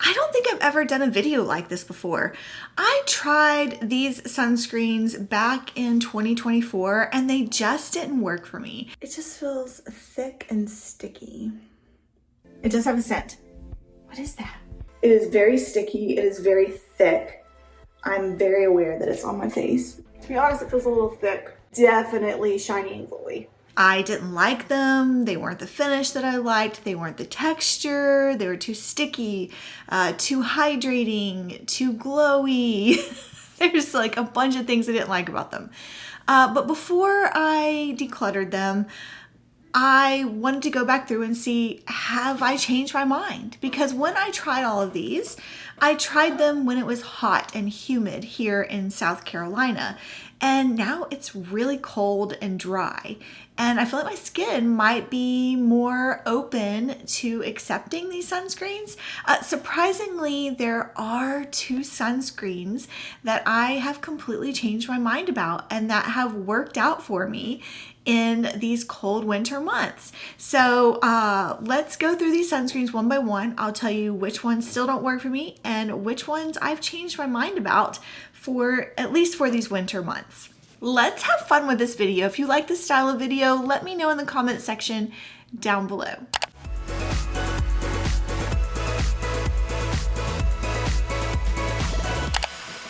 I don't think I've ever done a video like this before. I tried these sunscreens back in 2024 and they just didn't work for me. It just feels thick and sticky. It does have a scent. What is that? It is very sticky. It is very thick. I'm very aware that it's on my face. To be honest, it feels a little thick. Definitely shiny and glowy. I didn't like them. They weren't the finish that I liked. They weren't the texture. They were too sticky, too hydrating, too glowy. There's like a bunch of things I didn't like about them. But before I decluttered them, I wanted to go back through and see, have I changed my mind? Because when I tried all of these, I tried them when it was hot and humid here in South Carolina. And now it's really cold and dry. And I feel like my skin might be more open to accepting these sunscreens. Surprisingly, there are 2 sunscreens that I have completely changed my mind about and that have worked out for me in these cold winter months. So let's go through these sunscreens one by one. I'll tell you which ones still don't work for me and which ones I've changed my mind about for at least for these winter months. Let's have fun with this video. If you like this style of video, let me know in the comment section down below.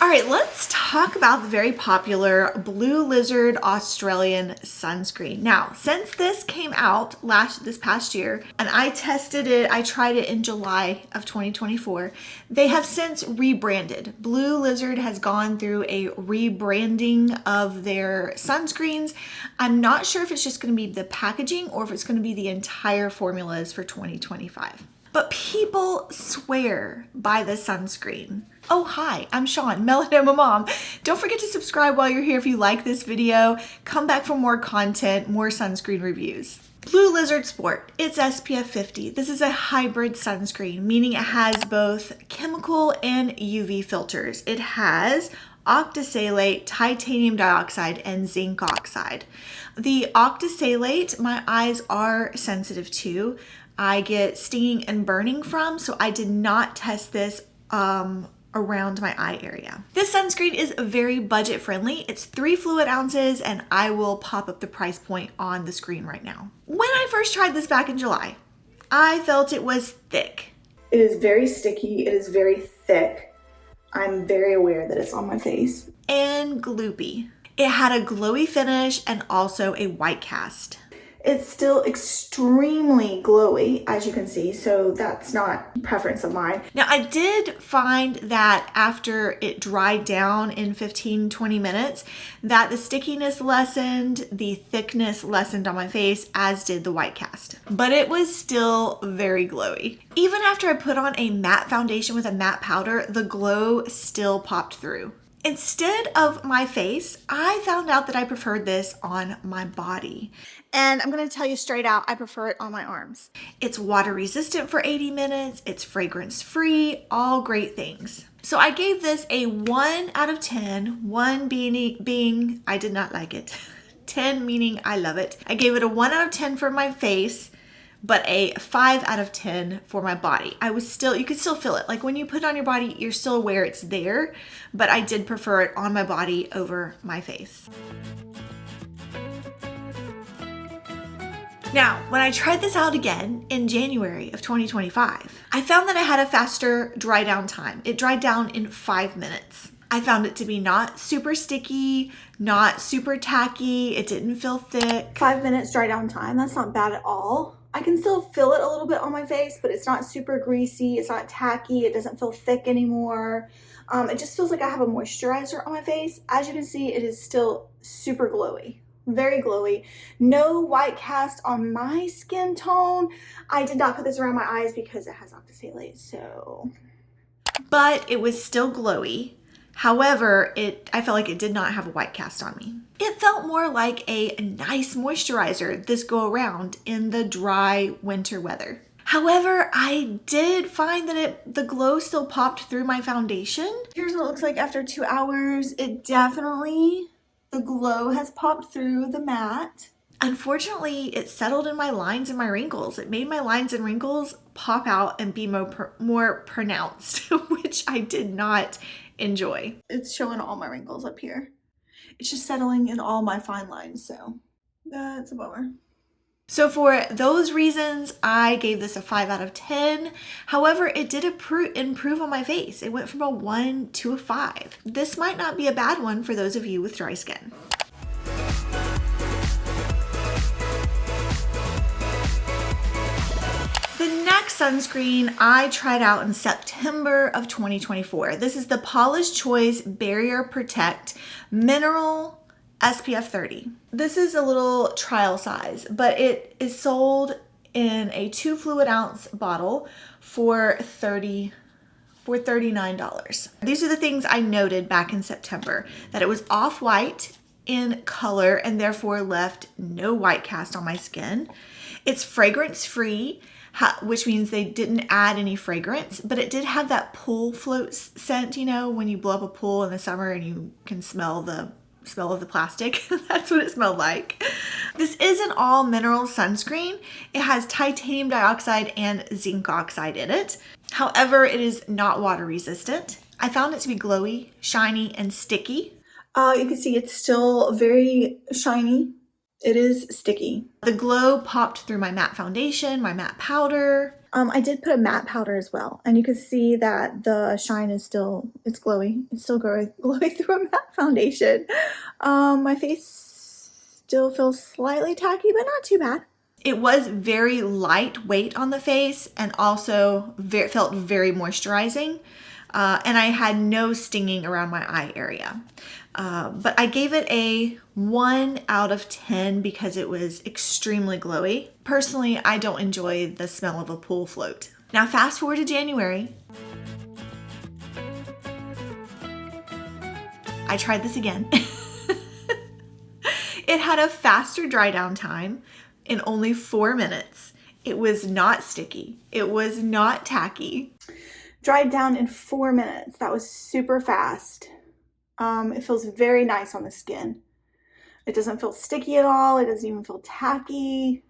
All right, let's talk about the very popular Blue Lizard Australian sunscreen. Now, since this came out this past year, and I tested it, I tried it in July of 2024, they have since rebranded. Blue Lizard has gone through a rebranding of their sunscreens. I'm not sure if it's just gonna be the packaging or if it's gonna be the entire formulas for 2025. But people swear by the sunscreen. Oh, hi, I'm Sean, Melanoma Mom. Don't forget to subscribe while you're here if you like this video. Come back for more content, more sunscreen reviews. Blue Lizard Sport, it's SPF 50. This is a hybrid sunscreen, meaning it has both chemical and UV filters. It has octisalate, titanium dioxide, and zinc oxide. The octisalate, my eyes are sensitive to. I get stinging and burning from, so I did not test this around my eye area. This sunscreen is very budget friendly. It's 3 fluid ounces and I will pop up the price point on the screen right now. When I first tried this back in July, I felt it was thick. It is very sticky. It is very thick. I'm very aware that it's on my face. And gloopy. It had a glowy finish and also a white cast. It's still extremely glowy, as you can see, so that's not a preference of mine. Now, I did find that after it dried down in 15-20 minutes, that the stickiness lessened, the thickness lessened on my face, as did the white cast. But it was still very glowy. Even after I put on a matte foundation with a matte powder, the glow still popped through. Instead of my face, I found out that I preferred this on my body. And I'm gonna tell you straight out, I prefer it on my arms. It's water resistant for 80 minutes, it's fragrance free, all great things. So I gave this a 1 out of 10, 1 being I did not like it, 10 meaning I love it. I gave it a 1 out of 10 for my face, but a 5 out of 10 for my body. You could still feel it. Like when you put it on your body, you're still aware it's there, but I did prefer it on my body over my face. Now, when I tried this out again in January of 2025, I found that I had a faster dry down time. It dried down in 5 minutes. I found it to be not super sticky, not super tacky. It didn't feel thick. 5 minutes dry down time, that's not bad at all. I can still feel it a little bit on my face, but it's not super greasy. It's not tacky. It doesn't feel thick anymore. It just feels like I have a moisturizer on my face. As you can see, it is still super glowy. Very glowy. No white cast on my skin tone. I did not put this around my eyes because it has octisalate, so. But it was still glowy. However, I felt like it did not have a white cast on me. It felt more like a nice moisturizer this go around in the dry winter weather. However, I did find that the glow still popped through my foundation. Here's what it looks like after 2 hours. The glow has popped through the matte. Unfortunately, it settled in my lines and my wrinkles. It made my lines and wrinkles pop out and be more pronounced, which I did not enjoy. It's showing all my wrinkles up here. It's just settling in all my fine lines, so that's a bummer. So for those reasons, I gave this a 5 out of 10. However, it did improve on my face. It went from a 1 to a 5. This might not be a bad one for those of you with dry skin. The next sunscreen I tried out in September of 2024. This is the Paula's Choice Barrier Protect Mineral SPF 30. This is a little trial size, but it is sold in a 2 fluid ounce bottle for $39. These are the things I noted back in September, that it was off-white in color and therefore left no white cast on my skin. It's fragrance-free, which means they didn't add any fragrance, but it did have that pool float scent, you know, when you blow up a pool in the summer and you can smell the smell of the plastic. That's what it smelled like. This is an all mineral sunscreen. It has titanium dioxide and zinc oxide in it. However, it is not water resistant. I found it to be glowy, shiny, and sticky. You can see it's still very shiny. It is sticky. The glow popped through my matte foundation, my matte powder. I did put a matte powder as well, and you can see that the shine is still, it's glowy. It's still glowy through a matte foundation. My face still feels slightly tacky, but not too bad. It was very lightweight on the face and also felt very moisturizing. And I had no stinging around my eye area. But I gave it a 1 out of 10 because it was extremely glowy. Personally, I don't enjoy the smell of a pool float. Now fast forward to January. I tried this again. It had a faster dry down time in only 4 minutes. It was not sticky. It was not tacky. Dried down in 4 minutes. That was super fast. It feels very nice on the skin. It doesn't feel sticky at all. It doesn't even feel tacky.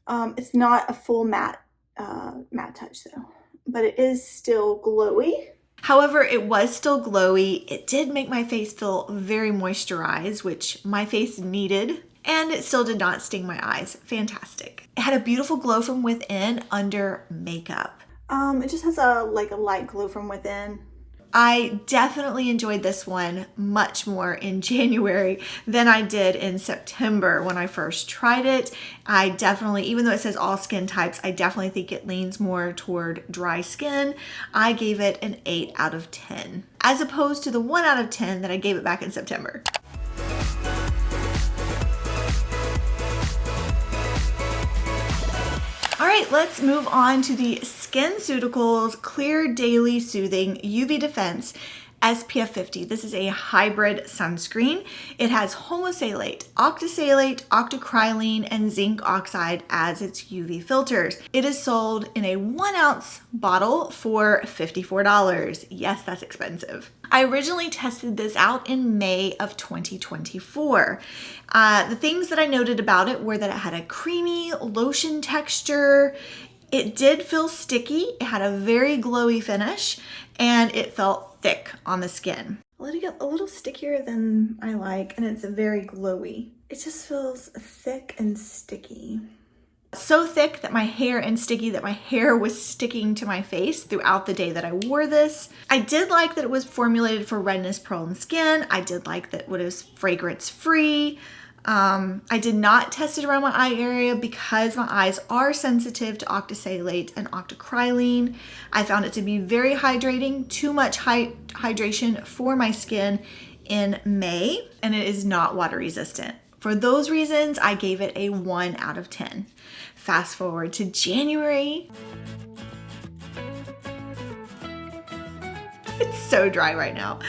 It's not a full matte touch though, but it is still glowy. However, it was still glowy. It did make my face feel very moisturized, which my face needed, and it still did not sting my eyes. Fantastic. It had a beautiful glow from within under makeup. It just has a light glow from within. I definitely enjoyed this one much more in January than I did in September when I first tried it. I definitely, even though it says all skin types, I definitely think it leans more toward dry skin. I gave it an 8 out of 10, as opposed to the 1 out of 10 that I gave it back in September. All right, let's move on to the SkinCeuticals Clear Daily Soothing UV Defense SPF 50. This is a hybrid sunscreen. It has homosalate, octisalate, octocrylene, and zinc oxide as its UV filters. It is sold in a 1 ounce bottle for $54. Yes, that's expensive. I originally tested this out in May of 2024. The things that I noted about it were that it had a creamy lotion texture. It did feel sticky. It had a very glowy finish, and it felt thick on the skin. Let it get a little stickier than I like, and it's very glowy. It just feels thick and sticky. So thick that my hair, and sticky that my hair was sticking to my face throughout the day that I wore this. I did like that it was formulated for redness prone skin. I did like that it was fragrance free. I did not test it around my eye area because my eyes are sensitive to octisalate and octocrylene. I found it to be very hydrating, too much hydration for my skin in May, and it is not water resistant. For those reasons, I gave it a 1 out of 10. Fast forward to January. It's so dry right now.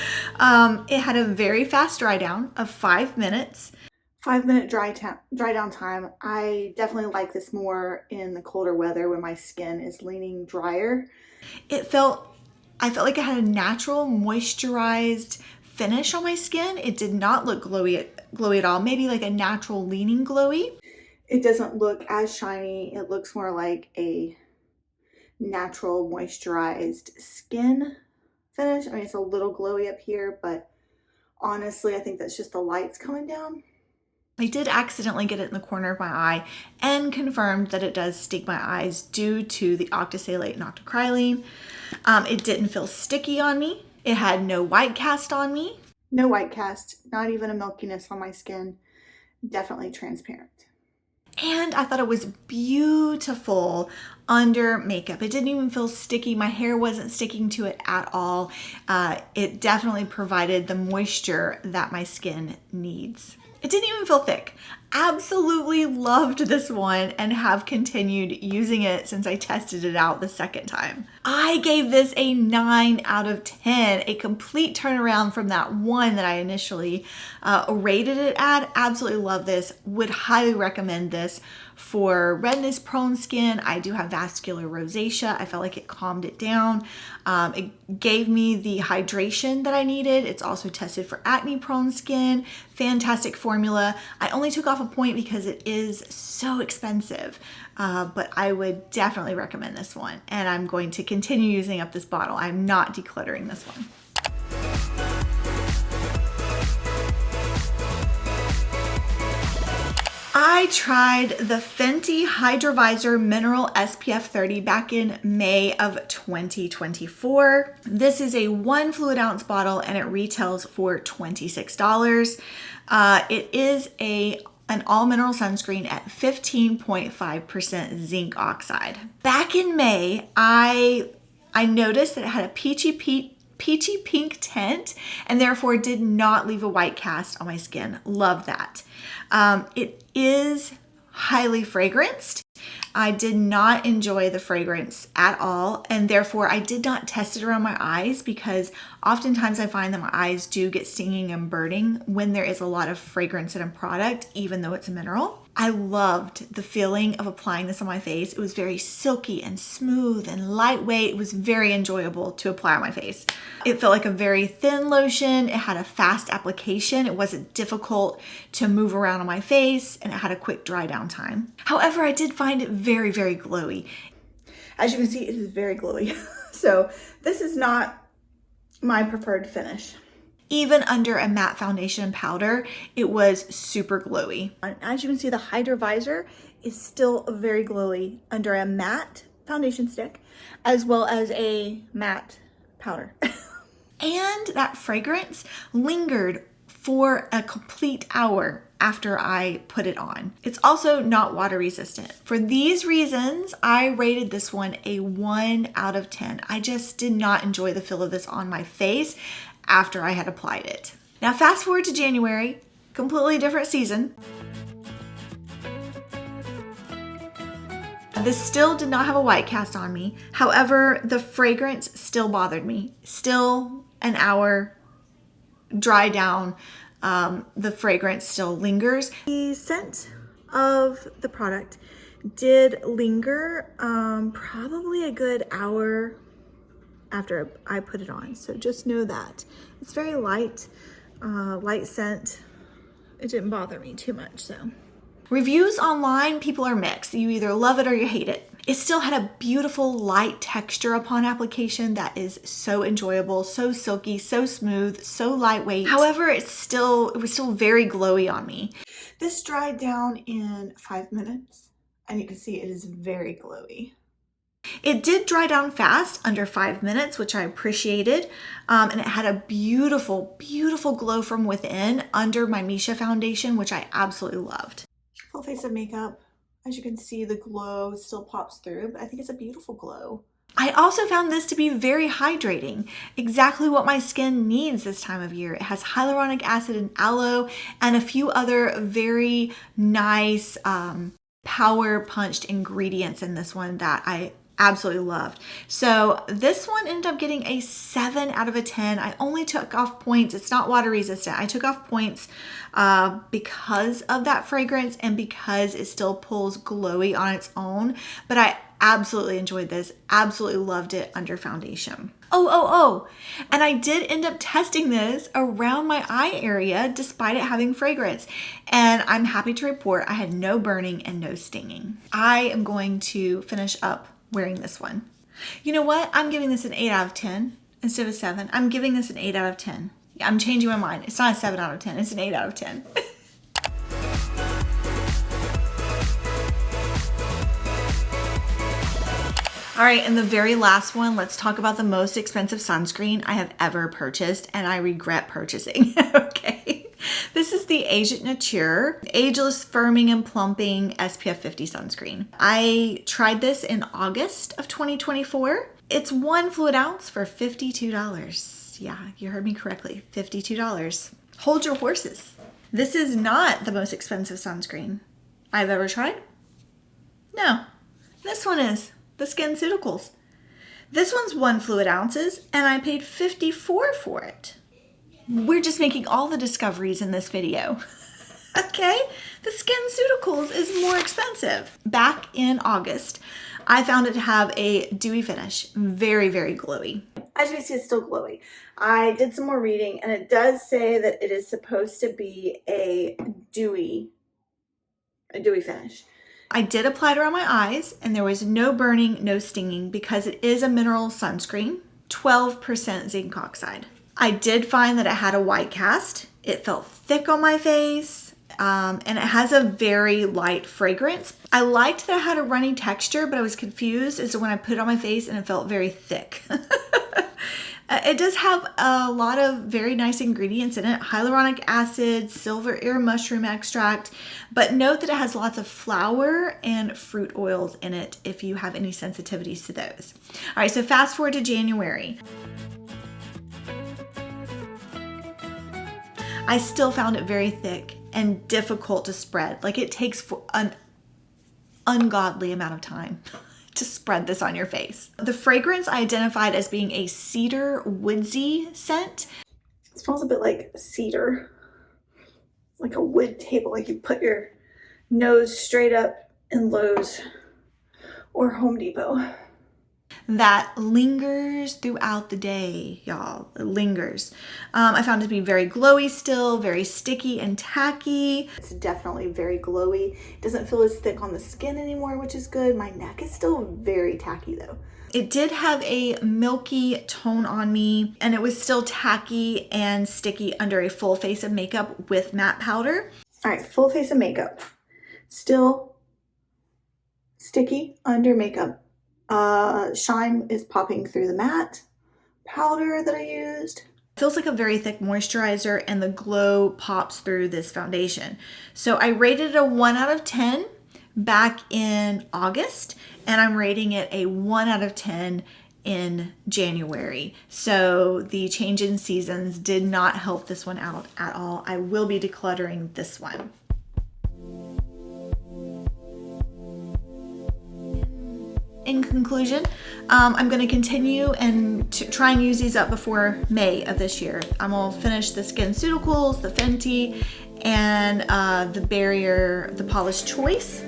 It had a very fast dry down of 5 minutes. 5-minute dry down time. I definitely like this more in the colder weather when my skin is leaning drier. I felt like it had a natural moisturized finish on my skin. It did not look glowy at all. Maybe like a natural leaning glowy. It doesn't look as shiny. It looks more like a natural moisturized skin finish. I mean, it's a little glowy up here, but honestly, I think that's just the lights coming down. I did accidentally get it in the corner of my eye and confirmed that it does sting my eyes due to the octisalate and octocrylene. It didn't feel sticky on me. It had no white cast on me. No white cast, not even a milkiness on my skin. Definitely transparent. And I thought it was beautiful under makeup. It didn't even feel sticky. My hair wasn't sticking to it at all. It definitely provided the moisture that my skin needs. It didn't even feel thick. Absolutely loved this one and have continued using it since I tested it out the second time. I gave this a 9 out of 10, a complete turnaround from that 1 that I initially rated it at. Absolutely love this. Would highly recommend this for redness prone skin. I do have vascular rosacea. I felt like it calmed it down. It gave me the hydration that I needed. It's also tested for acne prone skin. Fantastic formula. I only took off a point because it is so expensive, but I would definitely recommend this one. And I'm going to continue using up this bottle. I'm not decluttering this one. I tried the Fenty Hydrovisor Mineral SPF 30 back in May of 2024. This is a 1 fluid ounce bottle and it retails for $26. It is an all mineral sunscreen at 15.5% zinc oxide. Back in May, I noticed that it had a peachy pink tint and therefore did not leave a white cast on my skin. Love that. It is highly fragranced. I did not enjoy the fragrance at all, and therefore I did not test it around my eyes because oftentimes I find that my eyes do get stinging and burning when there is a lot of fragrance in a product, even though it's a mineral. I loved the feeling of applying this on my face. It was very silky and smooth and lightweight. It was very enjoyable to apply on my face. It felt like a very thin lotion. It had a fast application. It wasn't difficult to move around on my face, and it had a quick dry down time. However, I did find it very, very glowy. As you can see, it is very glowy. So this is not my preferred finish. Even under a matte foundation powder, it was super glowy. As you can see, the Hydrovisor is still very glowy under a matte foundation stick, as well as a matte powder. And that fragrance lingered for a complete hour after I put it on. It's also not water resistant. For these reasons, I rated this one a 1 out of 10. I just did not enjoy the feel of this on my face after I had applied it. Now fast forward to January, completely different season. This still did not have a white cast on me. However, the fragrance still bothered me. Still an hour, dry down, the fragrance still lingers. The scent of the product did linger probably a good hour after I put it on. So just know that. It's very light, light scent. It didn't bother me too much, so. Reviews online, people are mixed. You either love it or you hate it. It still had a beautiful light texture upon application that is so enjoyable, so silky, so smooth, so lightweight. However, it was still very glowy on me. This dried down in 5 minutes, and you can see it is very glowy. It did dry down fast, under 5 minutes, which I appreciated. And it had a beautiful, beautiful glow from within under my Misha foundation, which I absolutely loved. Full face of makeup. As you can see, the glow still pops through, but I think it's a beautiful glow. I also found this to be very hydrating, exactly what my skin needs this time of year. It has hyaluronic acid and aloe and a few other very nice power punched ingredients in this one that I absolutely loved. So this one ended up getting a 7 out of a 10. I only took off points. It's not water resistant. I took off points because of that fragrance and because it still pulls glowy on its own. But I absolutely enjoyed this. Absolutely loved it under foundation. Oh. And I did end up testing this around my eye area despite it having fragrance. And I'm happy to report I had no burning and no stinging. I am going to finish up wearing this one. You know what? I'm giving this an 8 out of 10 instead of 7. I'm giving this an 8 out of 10. I'm changing my mind. It's not a 7 out of 10. It's an 8 out of 10. All right, and the very last one, let's talk about the most expensive sunscreen I have ever purchased, and I regret purchasing. Okay, this is the Agent Nature Ageless Firming and Plumping SPF 50 sunscreen. I tried this in August of 2024. It's 1 fluid ounce for $52. Yeah, you heard me correctly, $52. Hold your horses. This is not the most expensive sunscreen I've ever tried. No, this one is. The SkinCeuticals. This one's 1 fluid ounces and I paid $54 for it. We're just making all the discoveries in this video. Okay, the SkinCeuticals is more expensive. Back in August, I found it to have a dewy finish, very, very glowy. As you can see, it's still glowy. I did some more reading and it does say that it is supposed to be a dewy finish. I did apply it around my eyes and there was no burning, no stinging because it is a mineral sunscreen, 12% zinc oxide. I did find that it had a white cast. It felt thick on my face and it has a very light fragrance. I liked that it had a runny texture, but I was confused as to when I put it on my face and it felt very thick. It does have a lot of very nice ingredients in it. Hyaluronic acid, silver ear mushroom extract, but note that it has lots of flower and fruit oils in it if you have any sensitivities to those. All right, so fast forward to January. I still found it very thick and difficult to spread. Like it takes an ungodly amount of time to spread this on your face. The fragrance I identified as being a cedar woodsy scent. It smells a bit like cedar, like a wood table, like you put your nose straight up in Lowe's or Home Depot. That lingers throughout the day, y'all. It lingers. I found it to be very glowy still, very sticky and tacky. It's definitely very glowy. It doesn't feel as thick on the skin anymore, which is good. My neck is still very tacky though. It did have a milky tone on me and it was still tacky and sticky under a full face of makeup with matte powder. All right, full face of makeup. Still sticky under makeup. Shine is popping through the matte powder that I used. Feels like a very thick moisturizer and the glow pops through this foundation. So I rated it a 1 out of 10 back in August and I'm rating it a 1 out of 10 in January. So the change in seasons did not help this one out at all. I will be decluttering this one. In conclusion, I'm going to continue and try and use these up before May of this year. I'm going to finish the SkinCeuticals, the Fenty, and the Barrier, the Polished Choice.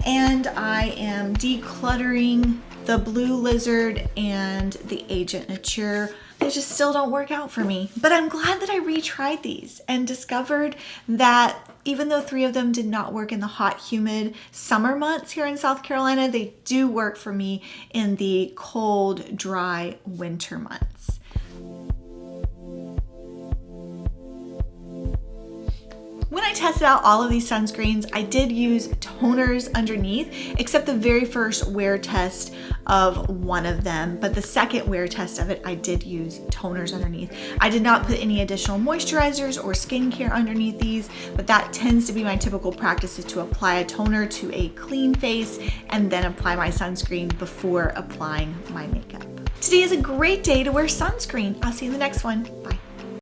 And I am decluttering the Blue Lizard and the Agent Nature. They just still don't work out for me. But I'm glad that I retried these and discovered that even though 3 of them did not work in the hot, humid summer months here in South Carolina, they do work for me in the cold, dry winter months. When I tested out all of these sunscreens, I did use toners underneath, except the very first wear test of one of them. But the second wear test of it, I did use toners underneath. I did not put any additional moisturizers or skincare underneath these, but that tends to be my typical practice, is to apply a toner to a clean face and then apply my sunscreen before applying my makeup. Today is a great day to wear sunscreen. I'll see you in the next one. Bye.